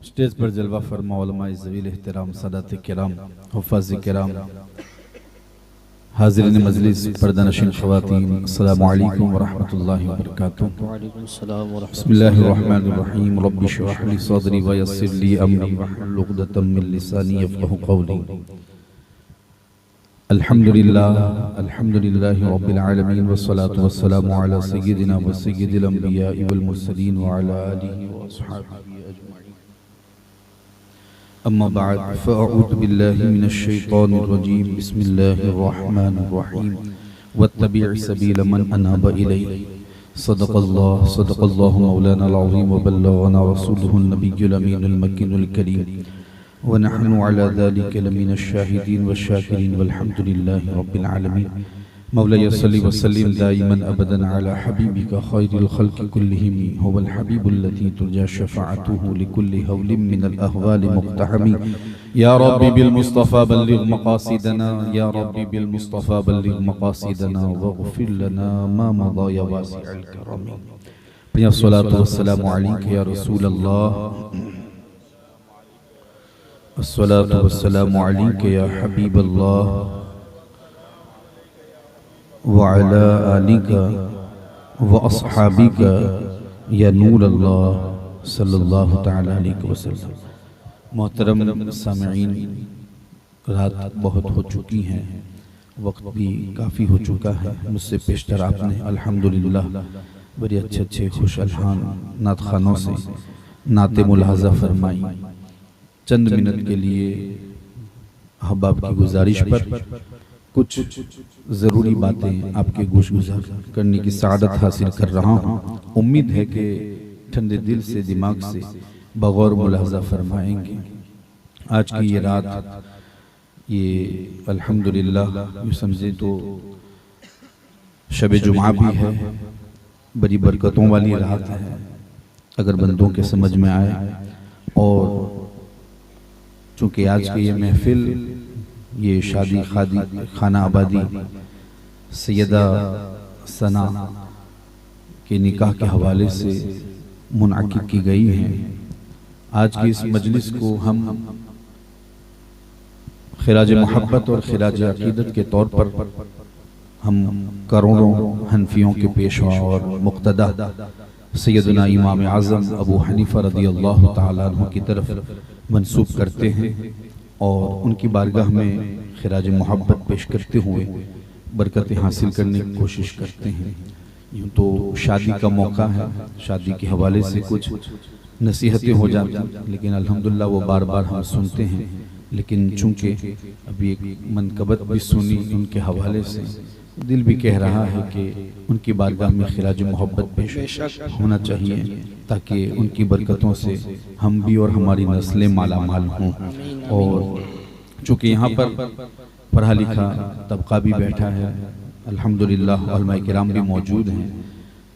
Stage पर जलवा फरमा उलमा ज़वील एहतराम सादात किराम हुफ़ाज़ किराम हाज़िरीन मजलिस पर्दानशीन ख़वातीन अस्सलामु अलैकुम व रहमतुल्लाहि व बरकातुहू। बिस्मिल्लाहिर रहमानिर रहीम रब्बि इश्रह ली सदरी व यस्सिर ली अमरी वहलुल उक़दतम मिन लिसानी यफ़क़हू क़ौली। अल्हम्दुलिल्लाहि रब्बिल आलमीन वस्सलातु वस्सलामु अला सय्यिदिना व सय्यिदिल अंबियाइ वल मुरसलीन व अला आलिहि व अस्हाबिहि अजमईन। अम्मा बाद फ़अऊज़ु बिल्लाहि मिनश शैतानिर रजीम बिस्मिल्लाहिर रहमानिर रहीम वत्तबि' सबील मन अनाब इलैहि सदक़ल्लाहु मौलानाल अज़ीम व बल्लगना रसूलुहुन नबियुल अमीनुल मक्कीनुल करीम व नहनु अला ज़ालिका लमिनश शाहिदीन वश्शाकिरीन वल्हम्दुलिल्लाहि रब्बिल आलमीन। मौलाया सल्लि व सल्लिम दाइमन अबदन अला हबीबिका खैरिल खल्क़ि कुल्लिहिम हुवल हबीबुल लज़ी तुरजा शफ़ाअतुहु लिकुल्लि हौलिम मिनल अहवालि मुक़्तहमी। या रब्बी बिल मुस्तफ़ा बल्लिग़ मक़ासिदना या रब्बी बिल मुस्तफ़ा बल्लिग़ मक़ासिदना वग़फ़िर लना मा मज़ा या वासिअल करम। प्रिय अस्सलातु वस्सलामु अलैका या रसूल अल्लाह, अस्सलातु वस्सलामु अलैका या हबीब अल्लाह व अला आलिका व अस्हाबिका या नूर अल्लाह सल्लल्लाहु तआला अलैहि वसल्लम। मोहतरम सामईन, रात बहुत हो चुकी है, वक्त भी काफ़ी हो चुका है। मुझसे पेशतर आपने अल्हम्दुलिल्लाह बड़े अच्छे अच्छे खुश अलहान नात खानों से नाते मुलाहज़ा फरमाई। चंद मिनट के लिए अहबाब की गुजारिश पर कुछ ज़रूरी बातें आपके गोश गुजार करने की सआदत हासिल कर रहा हूँ। उम्मीद है कि ठंडे दिल से दिमाग से बगौर मुलाहज़ा फरमाएंगे। आज की ये रात, ये अल्हम्दुलिल्लाह यूँ समझे तो शब जुमा भी है, बड़ी बरकतों वाली रात है अगर बंदों के समझ में आए। और चूँकि आज की ये महफिल, ये शादी खाना आबादी सैयदा सना के निकाह के हवाले से मुनअक़िद की गई है। आज की इस मजलिस को हम खिराज मोहब्बत और खिराज अक़ीदत के तौर पर हम करोड़ों हनफियों के पेशवा और मुक़्तदा सैयदना इमाम आज़म अबू हनीफ़ा रज़ियल्लाहु ताला अन्हु की तरफ मंसूब करते हैं और उनकी बारगाह में खिराज मोहब्बत पेश करते हुए बरकतें हासिल करने की कोशिश करते हैं। यूँ तो शादी का मौका है, शादी के हवाले से कुछ नसीहतें हो जाती हैं, लेकिन अल्हम्दुलिल्लाह वो बार बार हम सुनते हैं। लेकिन चूँकि अभी एक मनकबत भी सुनी उनके हवाले से, दिल भी कह रहा है कि उनकी बारगाह में खिराज मोहब्बत पेश होना चाहिए ताकि उनकी बरकतों से हम भी और हमारी नस्लें माला माल हों। और चूँकि यहाँ पर पढ़ा लिखा तबका भी बैठा है, अल्हम्दुलिल्लाह उलमाए किराम भी मौजूद हैं,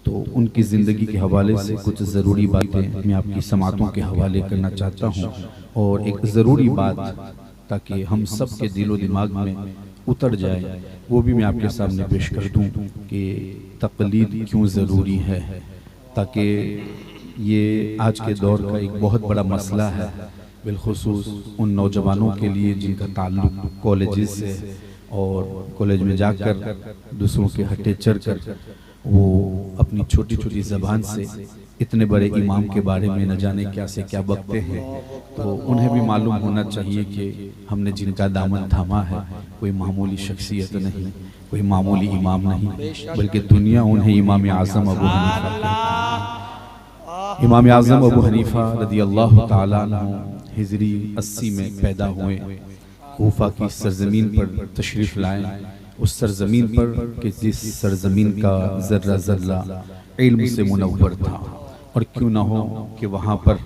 तो उनकी ज़िंदगी के हवाले से कुछ ज़रूरी बातें मैं आपकी समातों के हवाले करना चाहता हूँ। और एक ज़रूरी बात ताकि हम सब के दिलो दिमाग में उतर जाए, वो भी मैं आपके सामने पेश कर दूं कि तक़लीद क्यों ज़रूरी है। ताकि ये आज के दौर का एक बहुत बड़ा मसला है, बिलखुसूस उन नौजवानों के लिए जिनका ताल्लुक़ कॉलेजेस से और कॉलेज में जाकर दूसरों के हटे चढ़ कर वो अपनी छोटी छोटी ज़बान से इतने बड़े इमाम के बारे में न जाने क्या से क्या बकते हैं। तो उन्हें भी मालूम होना चाहिए कि हमने जिनका दामन थामा है कोई मामूली शख्सियत नहीं, कोई मामूली इमाम नहीं, बल्कि दुनिया उन्हें इमाम आज़म अबू हनीफ़ा कहती है। इमाम आज़म अबू हनीफ़ा रज़ियल्लाहु ताला अन्हु हिजरी 80 में पैदा हुए, कूफा की सरजमीन पर तशरीफ़ लाए। उस सरजमीन पर कि जिस सरजमीन का ज़र्रा ज़र्रा इल्म से मुनव्वर था, और क्यों ना हो कि वहाँ पर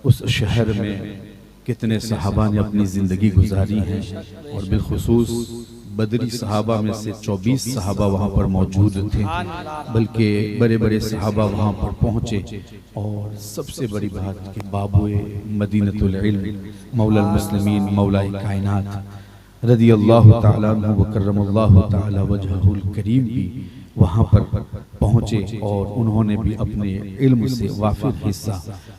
उस शहर में कितने सहाबा ने अपनी ज़िंदगी गुजारी है। और बिलखुसूस बदरी सहाबा में से 24 सहाबा वहाँ पर मौजूद थे, बल्कि बड़े बड़े सहाबा वहाँ पर पहुँचे। और सबसे बड़ी बात कि बाबुए मदीनतुल इल्म मौला मुस्लिमीन मौला कायनात रज़ियल्लाहु ताला अन्हु व करमल्लाहु ताला वजहुल करीम भी वहाँ पर पहुँचे और उन्होंने भी अपने इल्म से वाफिर हिस्सा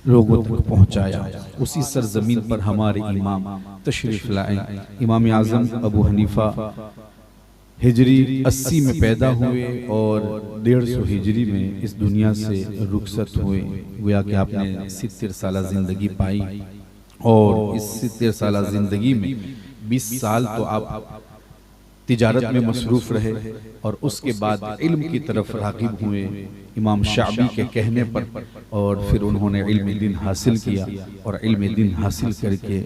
लोगों तक पहुँचाया। उसी सरजमीन पर हमारे इमाम तशरीफ लाए। इमाम आज़म अबू हनीफा हिजरी 80 में पैदा हुए और 150 हिजरी में इस दुनिया से रुखसत हुए। गोया कि आपने 70 साल जिंदगी पाई और इस 70 साल जिंदगी में 20 साल तो आप तिजारत में मसरूफ रहे और उसके बाद इल्म की तरफ राग़िब हुए इमाम शाबी के कहने पर, और फिर उन्होंने इल्म दीन हासिल किया और इल्म दीन हासिल करके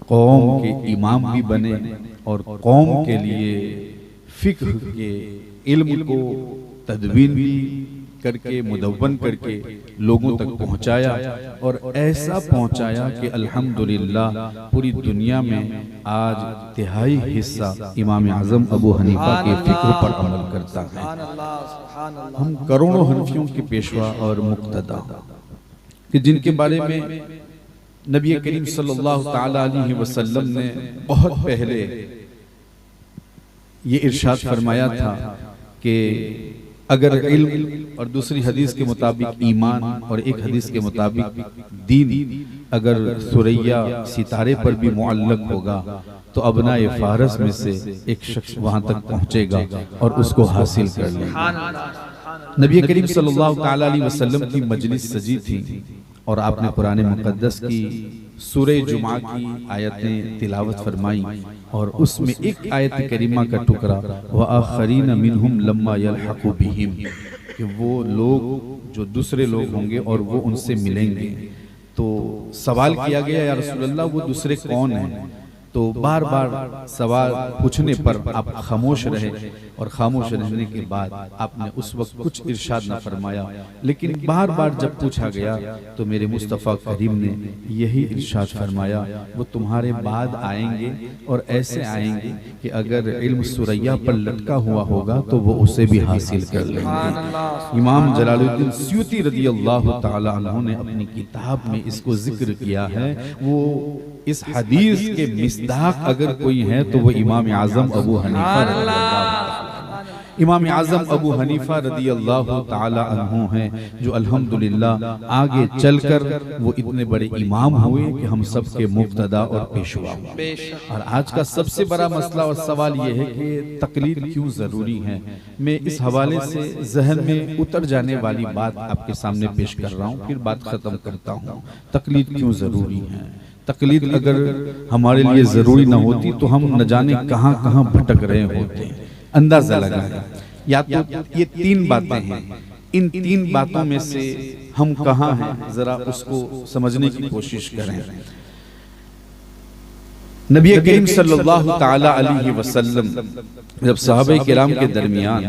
कौम के इमाम भी बने और कौम के लिए फिक्र के इल्म को तदवीन भी करके मुदव्वन करके लोगों तक पहुंचाया और ऐसा पहुंचाया कि अल्हम्दुलिल्लाह पूरी दुनिया में आज तिहाई हिस्सा इमाम आज़म अबू हनीफा के फिक्र पर अमल करता है। हम करोड़ों हनफियों के पेशवा और मुक्तदा कि जिनके बारे में नबी करीम सल्लल्लाहु ताला अलैहि वसल्लम ने बहुत पहले ये इरशाद फरमाया था कि अगर इल्म और दूसरी हदीस के मुताबिक ईमान और एक हदीस के मुताबिक दीन अगर सुरैया सितारे पर भी मुअल्लक होगा तो अबनाए फारस में से एक शख्स वहां तक पहुंचेगा और उसको हासिल कर लेगा। नबी करीम सल्लल्लाहु ताला अलैहि वसल्लम की मजलिस सजी थी और आपने कुरान मुक़द्दस की सूरह जुमा की आयतें तिलावत फरमाई और उसमें एक आयत करीमा का टुकड़ा व आखरीन मिनहुम लम्मा यल्हक़ु बिहिम, कि वो लोग जो दूसरे लोग होंगे और वो उनसे मिलेंगे। तो सवाल किया गया या रसूल अल्लाह वो दूसरे कौन हैं? तो बार बार सवाल पूछने पर आप खामोश रहे और खामोश रहने के बाद आपने उस वक्त कुछ इरशाद न फरमाया, लेकिन बार बार जब पूछा गया तो मेरे मुस्तफ़ा करीम ने यही इरशाद फरमाया वो तुम्हारे बाद आएंगे और ऐसे आएंगे कि अगर इल्म सुरैया पर लटका हुआ होगा तो वो उसे भी हासिल कर लेंगे। इमाम जलालुद्दीन सयूती रज़ियल्लाहु ताला अन्हु ने अपनी किताब में इसको जिक्र किया है। वो इस हदीस के मिस्दाक अगर कोई है तो वो इमाम आज़म अबू हनीफा इमाम आज़म अबू हनीफा रज़ियल्लाहु ताला अन्हु हैं, जो अल्हम्दुलिल्लाह आगे चलकर वो इतने बड़े इमाम हुए कि हम सब के मुक्तदा और पेशवा हुए। और आज का सबसे बड़ा मसला और सवाल ये है कि तकलीद क्यों जरूरी है। मैं इस हवाले से जहन में उतर जाने वाली बात आपके सामने पेश कर रहा हूँ, फिर बात खत्म करता हूँ। तकलीद क्यों जरूरी है? तकलीद अगर हमारे लिए जरूरी न होती तो हम न जाने कहां कहां भटक रहे होते। अंदाजा लगाएं, या तो ये 3 बातें हैं, इन 3 बातों में से हम कहां हैं जरा उसको समझने की कोशिश करें। नबी करीम सल्लल्लाहु ताला अलैहि वसल्लम जब सहाबा किराम के दरमियान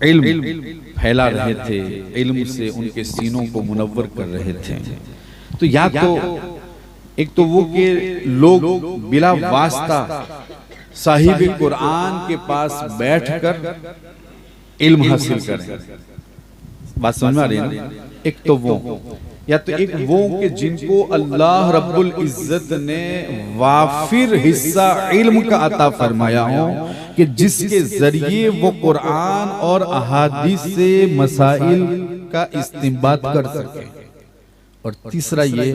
इल्म फैला रहे थे, इल्म से उनके सीनों को मुनव्वर कर रहे थे, तो या तो एक तो वो के लोग बिला वास्ता साहिब कुरान के पास बैठकर इल्म हासिल करें। बात समझ में आ रही है ना? एक तो वो, या तो एक वो कि जिनको अल्लाह रब्बुल इज्जत ने वाफिर हिस्सा इल्म का अता फरमाया हो कि जिसके जरिए वो कुरान और अहादीस से मसाइल का इस्तिंबात कर सके। और तीसरा ये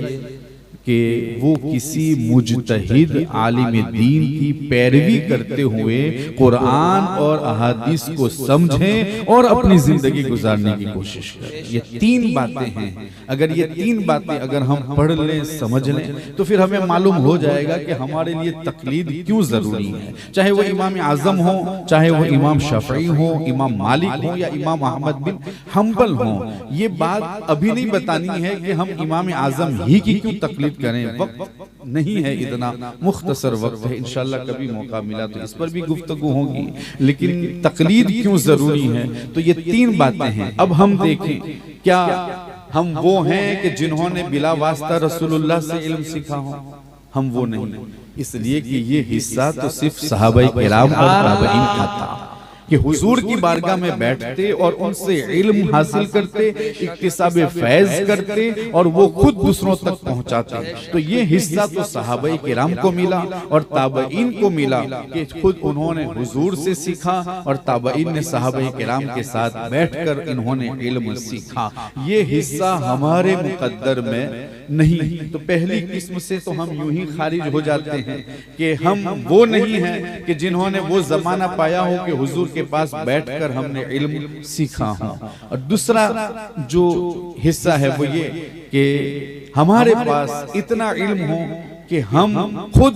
कि वो किसी मुजतहिद आलिम दीन की पैरवी करते हुए कुरान और अहादीस को समझें और अपनी जिंदगी गुजारने की कोशिश करें। ये 3 बातें हैं। अगर ये 3 बातें अगर हम पढ़ लें, समझ लें, तो फिर हमें मालूम हो जाएगा कि हमारे लिए तकलीद क्यों जरूरी है। चाहे वो इमाम आज़म हो, चाहे वो इमाम शाफई हो, इमाम मालिक हो या इमाम अहमद बिन हम्बल हो। ये बात अभी नहीं बतानी है कि हम इमाम आज़म ही की क्यों तकलीद करें, वक्त नहीं है, इतना मुख्तसर वक्त है। इंशाल्लाह कभी मौका मिला तो इस पर भी गुफ्तगू होगी, लेकिन तकलीद क्यों जरूरी है तो ये 3 बातें हैं। अब हम देखें, क्या हम वो हैं कि जिन्होंने बिला वास्ता रसूलुल्लाह से इल्म सीखा हो? हम वो नहीं, इसलिए कि ये हिस्सा तो सिर्फ सहाबाए किराम और ताबईन का था। कि हुजूर की बारगाह में बैठते और उनसे इल्म हासिल करते, इक्तिसाब फैज करते और वो खुद दूसरों तक पहुंचाते। तो ये हिस्सा तो सहाबाए किराम को मिला और ताबईन को मिला कि खुद उन्होंने हुजूर से सीखा और ताबईन ने सहाबाए किराम के साथ बैठकर इन्होंने इल्म सीखा। ये हिस्सा हमारे मुकद्दर में नहीं। तो पहली किस्म से तो हम यूं ही खारिज हो जाते हैं कि हम वो नहीं हैं कि जिन्होंने वो जमाना पाया हो कि हुजूर के पास बैठकर हमने इल्म सीखा हो। और दूसरा जो हिस्सा है वो ये कि हमारे पास इतना इल्म हो कि हम खुद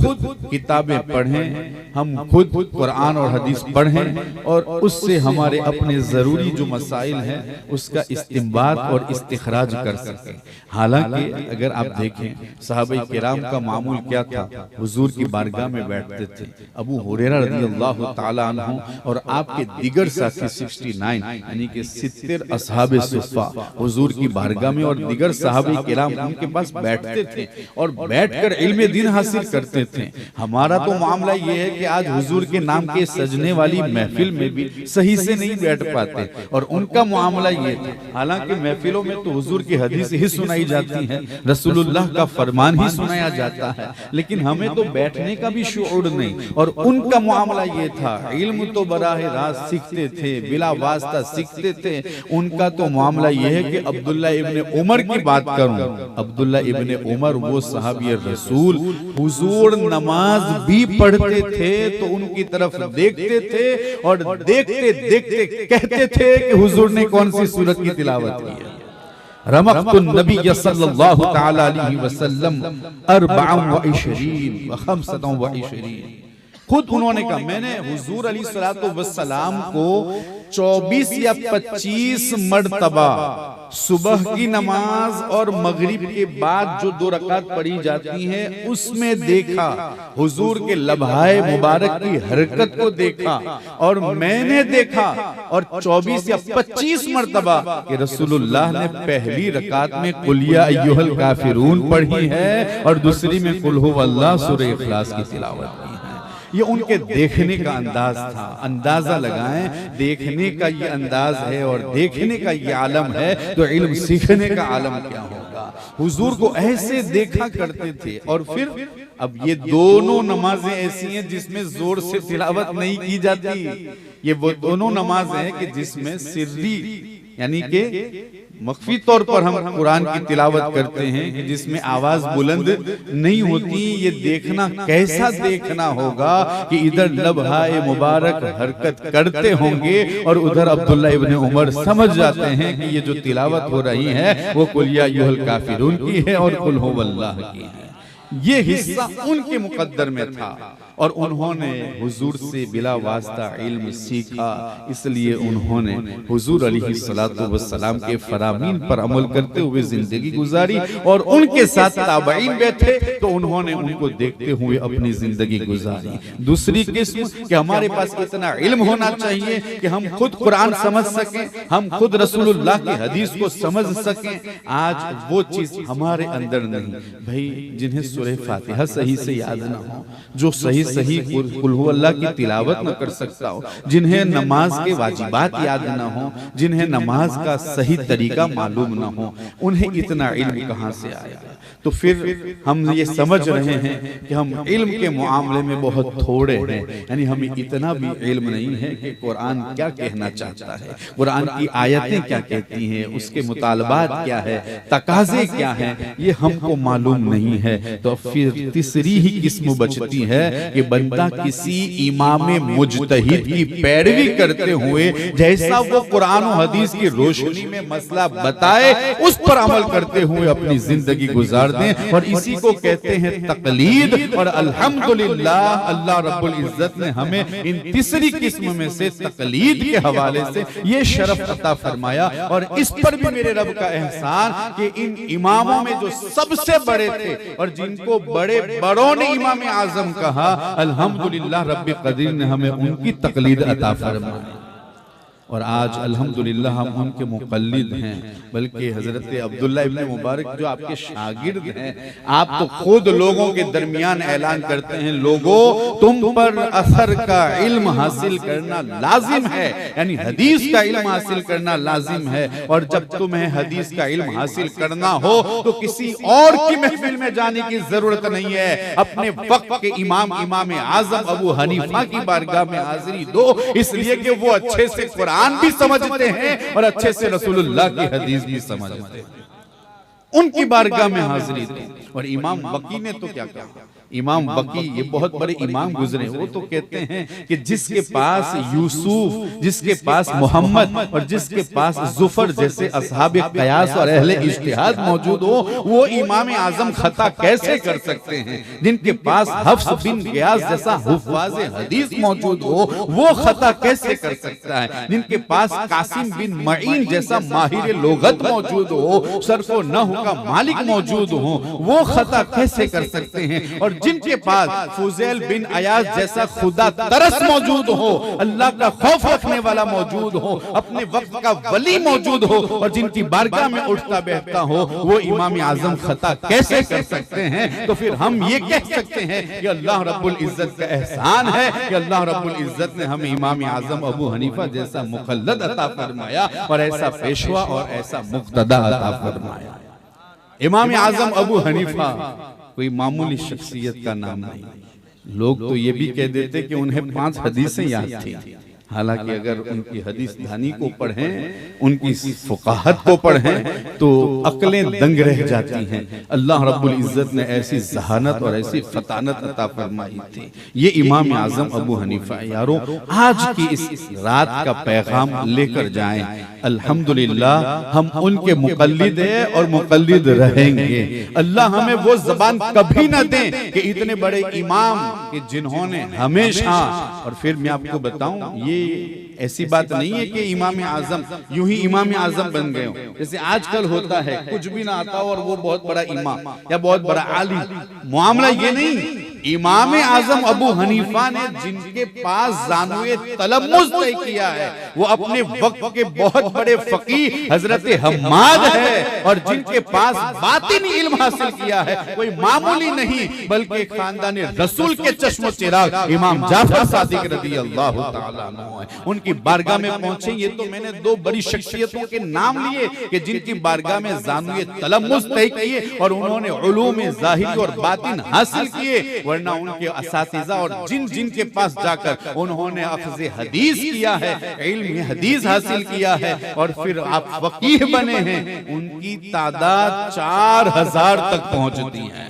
किताबें पढ़ें, हम खुद कुरान और हदीस पढ़ें और उससे हमारे अपने ज़रूरी जो मसाइल हैं उसका इस्तिंबात और इस्तिखराज कर सकें। हालांकि अगर आप देखें सहाबाए किराम का मामूल क्या था, हुजूर की बारगाह में बैठते थे। अबू हुरैरा रज़ियल्लाहु ताला अन्हु और आपके दिगर साथी 69 यानी कि 70 असहाबे सुफ़ा हुजूर की बारगाह में और दिगर सहाबाए किराम उनके पास बैठते थे और बैठकर इल्म दिन हासिल करते थे। हमारा तो मामला ये है कि आज हुजूर के नाम के सजने वाली महफिल में भी सही से नहीं बैठ पाते और उनका मामला ये था। हालांकि महफिलों में तो हुजूर की हदीस ही सुनाई जाती है, रसूलुल्लाह का फरमान ही सुनाया जाता है, लेकिन हमें तो बैठने का भी शुऊर नहीं। और उनका मामला ये था, इल्म तो बराह रास्त सीखते थे, बिला वास्ता सीखते थे। उनका तो मामला ये है कि अब्दुल्ला इब्ने उमर की बात करूं, अब्दुल्ला इब्ने उमर वो सहाबी रसूल, हुजूर नमाज भी पढ़ते थे तो उनकी तरफ देखते थे और देखते देखते कहते थे कि हुजूर ने कौन सी सूरत की तिलावत की है। रमक़्तुन नबी सल्लल्लाहु तआला अलैहि वसल्लम 24 व 25। खुद उन्होंने कहा मैंने हुजूर अलैहिस्सलातु वस्सलाम को 24 या 25 मर्तबा सुबह की नमाज और मगरिब के बाद जो 2 रकात पढ़ी जाती हैं उसमें देखा, हुजूर के लम्हाए मुबारक की हरकत को देखा और मैंने देखा और 24 या 25 मर्तबा कि रसूलुल्लाह ने पहली रकात में कुल या अय्युहल काफिरून पढ़ी है और दूसरी में कुल हुवल्लाह सूरह इखलास की तिलावत की है। ये उनके देखने का अंदाज था। अंदाजा लगाएं, देखने का ये अंदाज है और देखने का ये आलम है तो इल्म सीखने का आलम क्या होगा। हुजूर को ऐसे देखा करते थे। और फिर अब ये दोनों नमाजें ऐसी हैं जिसमें जोर से तिलावत नहीं की जाती। ये वो दोनों नमाजें हैं कि जिसमें सिर्री यानी कि मख्फी तौर पर हम कुरान की तिलावत करते हैं कि जिसमें आवाज बुलंद नहीं होती। ये देखना कैसा देखना होगा कि इधर लम्हाए मुबारक हरकत करते होंगे और उधर अब्दुल्ला इब्ने उमर समझ जाते हैं कि ये जो तिलावत हो रही है वो कुल या अय्युहल काफिरून की है और कुल हुवल्लाह की है। ये हिस्सा उनके मुकद्दर में था और उन्होंने हुजूर से बिला वास्ता इल्म सीखा। इसलिए उन्होंने हुजूर अलैहिस्सलातु वस्सलाम के फरामीन पर अमल करते हुए जिंदगी गुजारी और उनके साथ ताबईन बैठे तो उन्होंने उनको देखते हुए अपनी जिंदगी गुजारी। दूसरी किस्म कि हमारे पास इतना इल्म होना चाहिए कि हम खुद कुरान समझ सकें, हम खुद रसूलुल्लाह की हदीस को समझ सकें। आज वो चीज हमारे अंदर नहीं। भाई जिन्हें सूरह फातिहा सही से याद ना हो, जो सही कुल हुवल्लाह की तिलावत न कर सकता हो, जिन्हें नमाज के वाजिबात याद न हो, जिन्हें नमाज का सही तरीका मालूम न हो, उन्हें इतना इल्म कहां से आया। तो फिर हम ये समझ रहे हैं कि हम इल्म के मामले में बहुत थोड़े हैं, यानी हमें इतना भी इल्म नहीं है कि कुरान क्या कहना चाहता है, कुरान की आयतें क्या कहती हैं, उसके मुतालबात क्या है, तकाजे क्या हैं, ये हमको मालूम नहीं है। तो फिर तीसरी ही किस्म बचती है कि बंदा किसी इमाम मुजतहिद की पैरवी करते हुए जैसा वो कुरान और हदीस की रोशनी में मसला बताए उस पर अमल करते हुए अपनी जिंदगी गुजार दें। और इसी को कहते हैं तकलीद। और अल्हम्दुलिल्लाह अल्लाह रब्बुल इज्जत ने हमें इन तीसरी किस्म में से तकलीद के हवाले से ये शरफ अता फरमाया। और इस पर भी मेरे रब का एहसान कि इन इमामों में जो सबसे बड़े थे और जिनको बड़े बड़ों ने इमाम आजम कहा, अल्हम्दुलिल्लाह रब्बे कदीर ने हमें उनकी तकलीद अता फरमाई। और आज अल्हम्दुलिल्लाह हम उनके मुक़ल्लिद हैं, बल्कि हज़रत अब्दुल्लाह इब्न मुबारक जो आपके शागिर्द हैं, आप तो खुद लोगों के दरमियान ऐलान करते हैं, लोगों तुम पर असर का इल्म हासिल करना लाजिम है, यानी हदीस का इल्म हासिल करना लाजिम है। और जब तुम्हें हदीस का इल्म हासिल करना हो तो किसी और की महफिल में जाने की जरूरत नहीं है, अपने वक्त के इमाम आजम अबू हनीफा की बारगाह में हाजिरी दो, इसलिए कि वो अच्छे से कुरान भी समझते हैं और अच्छे से रसूलुल्लाह की हदीस भी समझते हैं। उनकी बारगाह में हाजिरी दो। और इमाम वकी ने तो क्या कहा, इमाम वकी ये बहुत बड़े इमाम गुजरे, वो तो कहते हैं कि जिसके पास यूसुफ, जिसके पास मोहम्मद और जिसके पास जुफर जैसे असहाबे कयास और अहले इज्तिहाद मौजूद हो, वो इमाम आजम खता कैसे कर सकते हैं। जिनके पास हफ्स बिन गियास जैसा हुफ्फाज़ हदीस मौजूद हो, वो खता कैसे कर सकता है। जिनके पास कासिम बिन मईन जैसा माहिर लोगत मौजूद हो, सरफो नहू का मालिक मौजूद हो, वो खता कैसे कर सकते हैं। और जिनके पास फुजैल बिन अयाज जैसा खुदा तरस मौजूद हो, अल्लाह का खौफ रखने वाला मौजूद हो, अपने वक्त का वली मौजूद हो, और जिनकी बारगाह में उठता बैठता हो, वो इमाम आजम खता कैसे कर सकते हैं। तो फिर हम ये कह सकते हैं कि अल्लाह रब्बुल इज्जत का एहसान है कि अल्लाह रब्बुल इज्जत ने हमें इमाम आजम अबू हनीफा जैसा मुक़ल्लिद अता फरमाया और ऐसा पेशवा और ऐसा मुक़्तदा अता फरमाया। इमाम आजम अबू हनीफा कोई मामूली शख्सियत का नाम नहीं। लोग तो ये भी कह देते कि उन्हें 5 हदीसें याद थी, हालांकि अगर उनकी हदीस दानी को पढ़ें, उनकी फुकाहत को पढ़ें, तो अक्लें दंग रह जाती हैं। अल्लाह रब्बुल इज्जत ने ऐसी जहानत और ऐसी फतानत अता फरमाई थी। ये इमाम आजम अबू हनीफा। यारों, आज की इस रात का पैगाम लेकर जाएं। अल्हम्दुलिल्लाह हम उनके मुक़ल्लिद हैं और मुक़ल्लिद रहेंगे। अल्लाह हमें वो ज़बान कभी ना दें कि इतने बड़े इमाम कि जिन्होंने हमेशा, और फिर मैं आपको बताऊं, ये ऐसी बात नहीं है कि इमाम आजम यूं ही इमाम आजम बन गए हो। जैसे आजकल होता है, कुछ भी ना आता हो और वो बहुत बड़ा इमाम या बहुत बड़ा आलिम। मामला ये नहीं, इमाम आजम अबू हनीफा ने जिनके पास जानुए तलम्मुज़ तय किया है, वो अपने वक्त के बहुत बड़े फकीह हजरत हम्माद है, और जिनके पास बातिनी इल्म हासिल किया है, कोई मामूली नहीं बल्कि खानदान रसूल के चश्मो चिराग इमाम जाफर सादिक रज़ी अल्लाह तआला अन्हु है। उनकी बारगाह में पहुंचे। ये तो मैंने 2 बड़ी शख्सियतों के नाम लिए कि जिनकी बारगाह में जानुए तलम्मुज़ तय किए और उन्होंने उलूम ज़ाहिरी और बातिन हासिल किए, वरना उनके असातिज़ा और जिन जिन के पास जाकर उन्होंने अख़ज़ हदीस किया है, इल्म हदीस हासिल किया है और फिर आप फकीह बने हैं, उनकी तादाद 4000 तक पहुंचती है।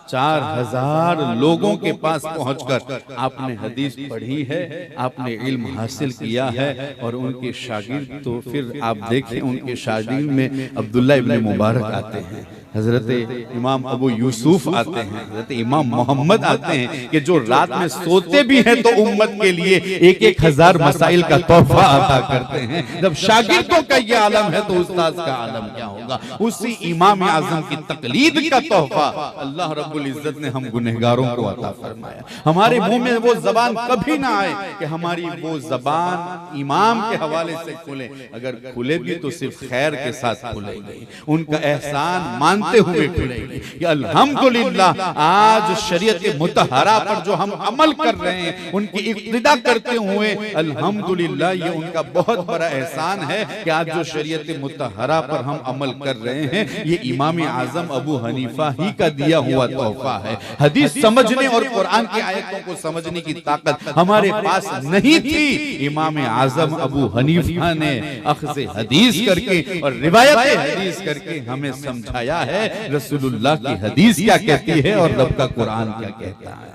4000 लोगों के पास पहुंचकर आपने हदीस पढ़ी है, आपने इल्म हासिल किया है। और उनके शागिर्द तो फिर आप देखें, उनके शागिर्द में अब्दुल्लाह इब्न मुबारक आते हैं, हजरत इमाम अबू यूसुफ आते हैं, हजरत इमाम मोहम्मद आते हैं कि जो रात में सोते भी हैं तो उम्मत के लिए 1-1000 मसाइल का तोहफा अता करते हैं। जब शागिर्दों का ये आलम है तो उस्ताद का आलम क्या होगा। उसी इमाम आजम की तकलीद का तोहफा अल्लाह रब्बुल इज्जत ने हम गुनहगारों को अता फरमाया। हमारे मुंह में वो जबान कभी ना आए कि हमारी वो जबान इमाम के हवाले से खुले, अगर खुले भी तो सिर्फ खैर के साथ खुलेगी, उनका एहसान मानते हुए खुलेगी कि अल्हम्दुलिल्लाह आज शरीयत मुतहरा पर जो हम अमल कर रहे हैं, उनकी इक्तिदा करते हुए अल्हम्दुलिल्लाह ये उनका बहुत बड़ा एहसान है कि आज जो शरीयत मुतहरा पर हम अमल कर रहे हैं, ये इमाम आजम अबू हनीफा ही का दिया हुआ तोहफा है। हदीस समझने और कुरान की आयतों को समझने की ताकत हमारे पास नहीं थी, इमाम आजम अबू हनीफा ने अख़ज़ हदीस करके और रिवायत हदीस करके हमें समझाया है रसूलुल्लाह की हदीस क्या कहती है और रब का कुरान क्या कहता है।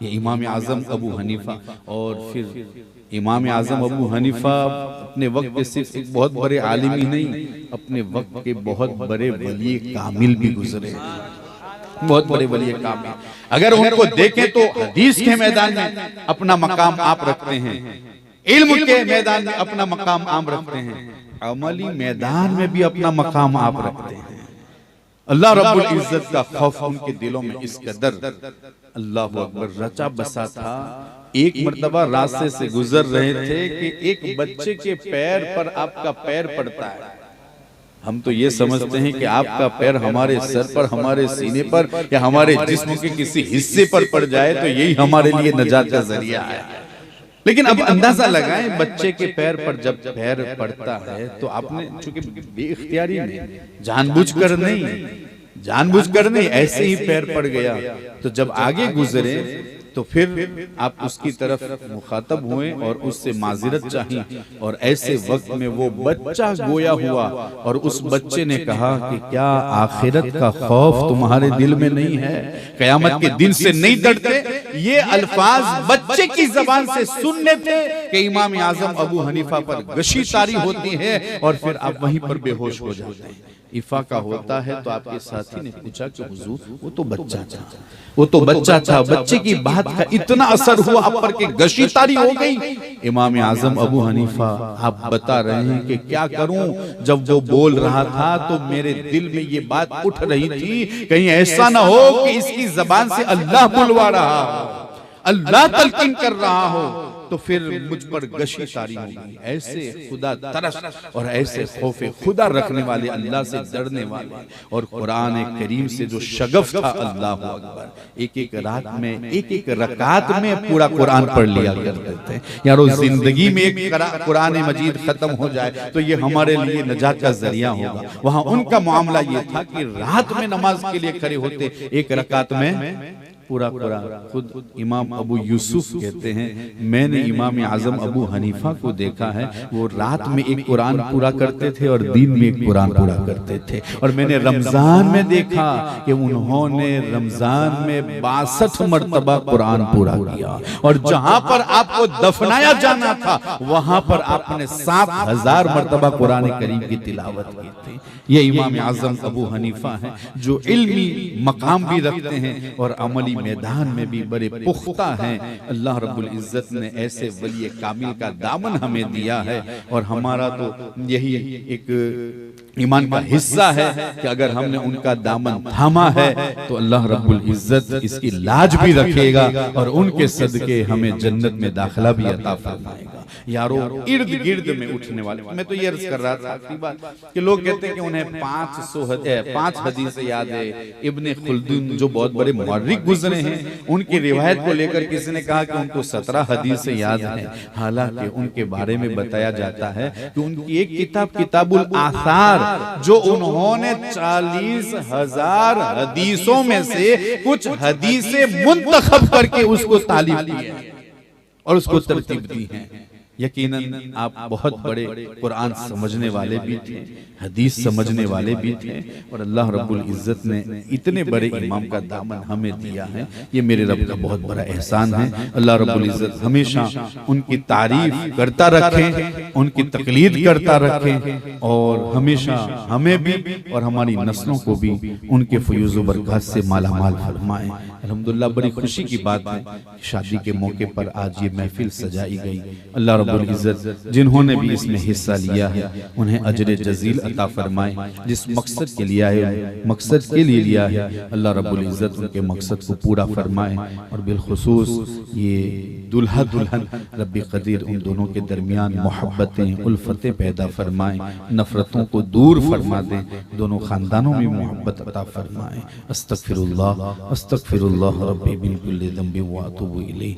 ये इमाम आजम अबू हनीफा। और फिर इमाम आजम अबू हनीफा अपने वक्त के सिर्फ एक बहुत बड़े आलिम ही नहीं, अपने वक्त के बहुत बड़े वली कामिल भी गुजरे, बहुत बड़े वली कामिल। अगर उनको देखें तो हदीस के मैदान में अपना मकाम आप रखते हैं, इल्म के मैदान में अपना मकाम आप रखते हैं, अमली मैदान में भी अपना मकाम आप रखते हैं। अल्लाह रब्बुल इज्जत का खौफ उनके दिलों में इस कदर अल्लाह अकबर रचा बसा था। एक मर्तबा रास्ते से गुजर रहे थे कि एक बच्चे के पैर पर आपका पैर पड़ता है। हम तो ये समझते हैं कि आपका पैर हमारे सर पर, हमारे सीने पर या हमारे जिस्म के किसी हिस्से पर पड़ जाए तो यही हमारे लिए नजात का जरिया है। लेकिन अब अंदाजा लगाएं, बच्चे के पैर पर जब पैर पड़ता है तो आपने चूंकि बेइख्तियारी में, जानबूझकर नहीं, ऐसे ही पैर पड़ गया, तो जब आगे गुजरे तो फिर आप उसकी तरफ मुखातब हुए और उससे माजिरत चाहिए। और ऐसे वक्त में वो बच्चा गोया हुआ और उस बच्चे ने कहा कि क्या आखिरत का खौफ तुम्हारे दिल में नहीं है, कयामत के दिन से नहीं डरते? ये अल्फाज बच्चे की जबान से सुनने थे कि इमाम आजम अबू हनीफा पर गशी तारी होती है और फिर आप वहीं पर बेहोश हो जाते हैं। इफा का होता है तो आपके साथी ने पूछा कि हुजूर वो तो बच्चा था, बच्चे की बात का इतना असर हुआ आप पर कि गशी तारी हो गई। इमाम आजम अबू हनीफा आप बता रहे हैं कि क्या करूं, जब वो बोल रहा था तो मेरे दिल में ये बात उठ रही थी, कहीं ऐसा ना हो कि इसकी जबान से अल्लाह बुलवा रहा हो, अल्लाह तलकीन कर रहा हो, तो फिर मुझ पर गशी तारी होगी। ऐसे खुदा तरस और ऐसे खौफे खुदा रखने वाले, अल्लाह से डरने वाले और कुरान करीम से जो शगफ था, अल्लाह अकबर, एक रात में एक रकात में पूरा कुरान पढ़ लिया करते थे। यारो जिंदगी में एक कुरान मजीद खत्म हो जाए तो ये हमारे लिए नजात का जरिया होगा। वहां उनका मामला ये था कि रात में नमाज के लिए खड़े होते, एक रकात में पूरा कुरान। खुद इमाम अबू यूसुफ कहते हैं, मैंने इमाम आजम अबू हनीफा को देखा है, वो रात में एक कुरान पूरा करते थे और दिन में एक कुरान पूरा करते थे। और मैंने रमजान में देखा कि उन्होंने रमजान में 62 मरतबा कुरान पूरा किया और जहां पर आपको दफनाया जाना था वहां पर आपने 7000 मरतबा कुरान करीम की तिलावत की थी। ये इमाम आजम अबू हनीफा हैं जो इल्मी मकाम भी रखते हैं और अमली मैदान में भी बड़े पुख्ता हैं। अल्लाह रब्बुल इज्जत ने ऐसे वली कामिल का दामन हमें दिया है और हमारा तो यही एक ईमान का हिस्सा है कि अगर हमने उनका दामन थामा है तो अल्लाह रब्बुल इज्जत इसकी लाज भी रखेगा और उनके सदके हमें जन्नत में दाखिला भी अता फरमाएगा। यारो इर्द गिर्द में उठने वाले, मैं तो ये अर्ज कर रहा था आखिरी बात कि लोग कहते हैं कि उन्हें 5 हदीस याद है। इब्ने खुल्दून जो बहुत बड़े मुअर्रिख गुजरे हैं, उनकी रिवायत को लेकर किसी ने कहा कि उनको 17 हदीस याद है। हालांकि उनके बारे में बताया जाता है कि उनकी एक किताब किताबुल आसार, जो उन्होंने 40,000 हदीसों में से कुछ हदीसें मुंतखब करके उसको तालीम दी है और उसको तरतीब दी है। यकीनन आप बहुत बड़े कुरान समझने वाले भी थे, हदीस समझने वाले भी थे और अल्लाह रब्बुल इज्जत ने इतने बड़े इमाम का दामन हमें दिया है, ये मेरे रब का बहुत बड़ा एहसान है। अल्लाह रब्बुल इज्जत हमेशा उनकी तारीफ करता रखें, उनकी तकलीद करता रखें और हमेशा हमें भी और हमारी नस्लों को भी उनके फयूज़ व बरकत से माला माल फरमाएं। अल्हम्दुलिल्लाह बड़ी खुशी की बात है, शादी के मौके पर आज ये महफिल सजाई गई। अल्लाह रब्बुल इज्जत जिन्होंने भी इसमें हिस्सा लिया है उन्हें अजर जजील अता फरमाए। जिस मकसद के लिए लिया है अल्लाह रब्बुल इज्जत उनके मकसद को पूरा फरमाए और बिलखुसूस ये दुल्हा दुल्हन रब्बी कदीर उन दोनों के दरमियान मोहब्बतें उल्फतें पैदा फरमाए, नफरतों को दूर फरमा दें, दोनों खानदानों में मोहब्बत अता फरमाए। अस्तगफिरुल्लाह रब्बी मिन कुल्लि ज़ंबि व अतूबु इलैह।